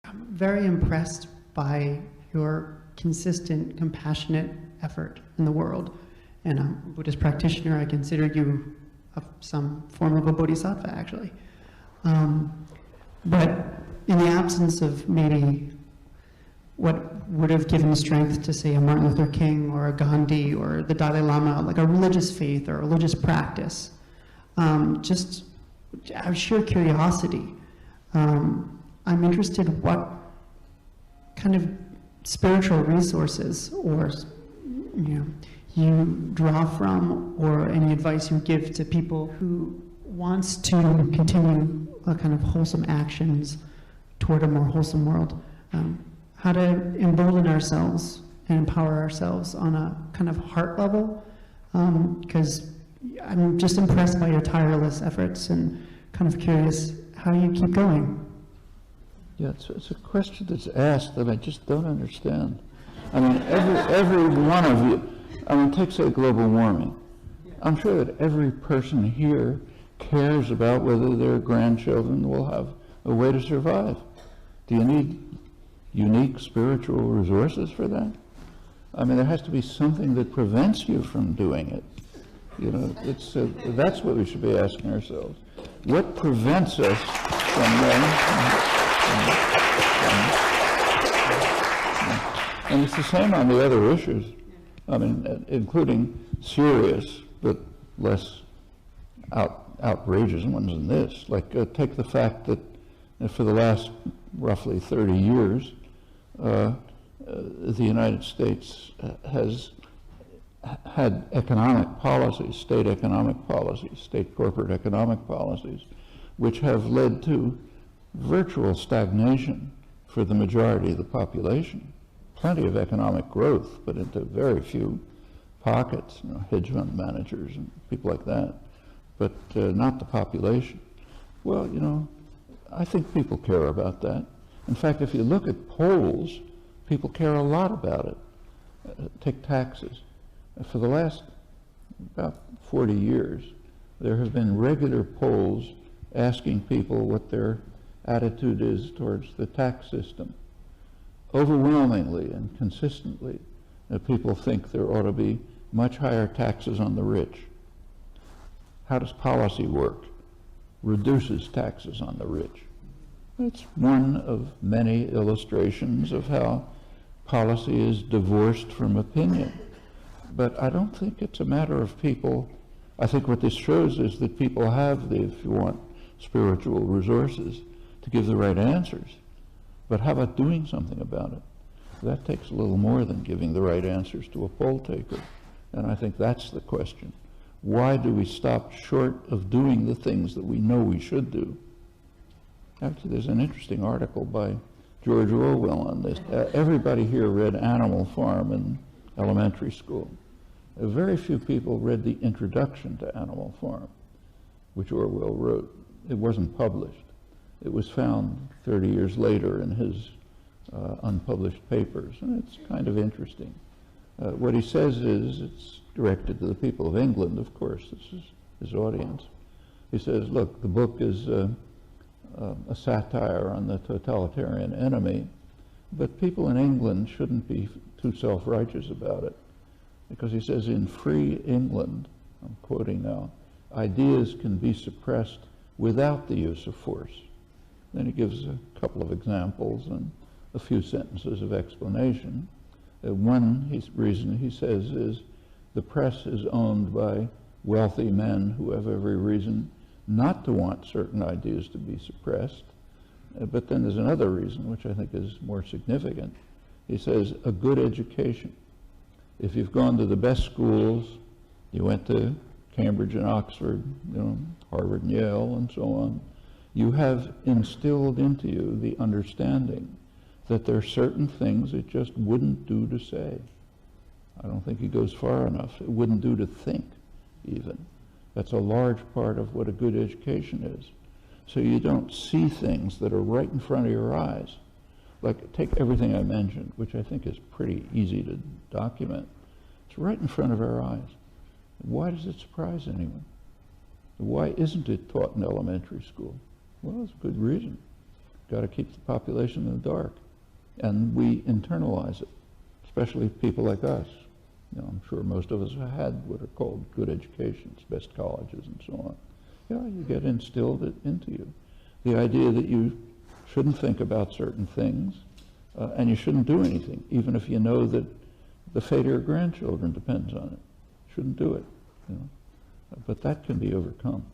I'm very impressed by your consistent, compassionate effort in the world. And I'm a Buddhist practitioner. I consider you some form of a bodhisattva, actually. But in the absence of maybe what would have given strength to, say, a Martin Luther King or a Gandhi or the Dalai Lama, like a religious faith or a religious practice, just out of sheer curiosity, I'm interested what kind of spiritual resources or you draw from, or any advice you give to people who wants to continue a kind of wholesome actions toward a more wholesome world. How to embolden ourselves and empower ourselves on a kind of heart level, because I'm just impressed by your tireless efforts and kind of curious how you keep going. Yeah, it's a question that's asked that I just don't understand. I mean, every one of you, I mean, take, say, global warming. I'm sure that every person here cares about whether their grandchildren will have a way to survive. Do you need unique spiritual resources for that? I mean, there has to be something that prevents you from doing it. You know, that's what we should be asking ourselves. What prevents us from and it's the same on the other issues. I mean, including serious but less outrageous ones than this. Like, take the fact that for the last roughly 30 years, the United States has had economic policies, state corporate economic policies, which have led to virtual stagnation for the majority of the population. Plenty of economic growth, but into very few pockets, hedge fund managers and people like that, but not the population. Well, I think people care about that. In fact, if you look at polls, people care a lot about it. Take taxes. For the last about 40 years, there have been regular polls asking people what their attitude is towards the tax system. Overwhelmingly and consistently, people think there ought to be much higher taxes on the rich. How does policy work? Reduces taxes on the rich. It's one of many illustrations of how policy is divorced from opinion. But I don't think it's a matter of people. I think what this shows is that people have the, if you want, spiritual resources to give the right answers. But how about doing something about it? That takes a little more than giving the right answers to a poll taker. And I think that's the question. Why do we stop short of doing the things that we know we should do? Actually, there's an interesting article by George Orwell on this. Everybody here read Animal Farm in elementary school. Very few people read the introduction to Animal Farm, which Orwell wrote. It wasn't published. It was found 30 years later in his unpublished papers, and it's kind of interesting. What he says is, it's directed to the people of England, of course, this is his audience. He says, look, the book is a satire on the totalitarian enemy, but people in England shouldn't be too self-righteous about it, because he says, in free England, I'm quoting now, ideas can be suppressed without the use of force. Then he gives a couple of examples and a few sentences of explanation. One reason he says is the press is owned by wealthy men who have every reason not to want certain ideas to be suppressed. But then there's another reason, which I think is more significant. He says a good education. If you've gone to the best schools, you went to Cambridge and Oxford, Harvard and Yale and so on, you have instilled into you the understanding that there are certain things it just wouldn't do to say. I don't think he goes far enough. It wouldn't do to think, even. That's a large part of what a good education is. So you don't see things that are right in front of your eyes. Like, take everything I mentioned, which I think is pretty easy to document. It's right in front of our eyes. Why does it surprise anyone? Why isn't it taught in elementary school? Well, there's a good reason. got to keep the population in the dark. And we internalize it, especially people like us. You know, I'm sure most of us have had what are called good educations, best colleges and so on. You know, you get instilled it into you. The idea that you shouldn't think about certain things, and you shouldn't do anything, even if you know that the fate of your grandchildren depends on it. Shouldn't do it, you know. But that can be overcome.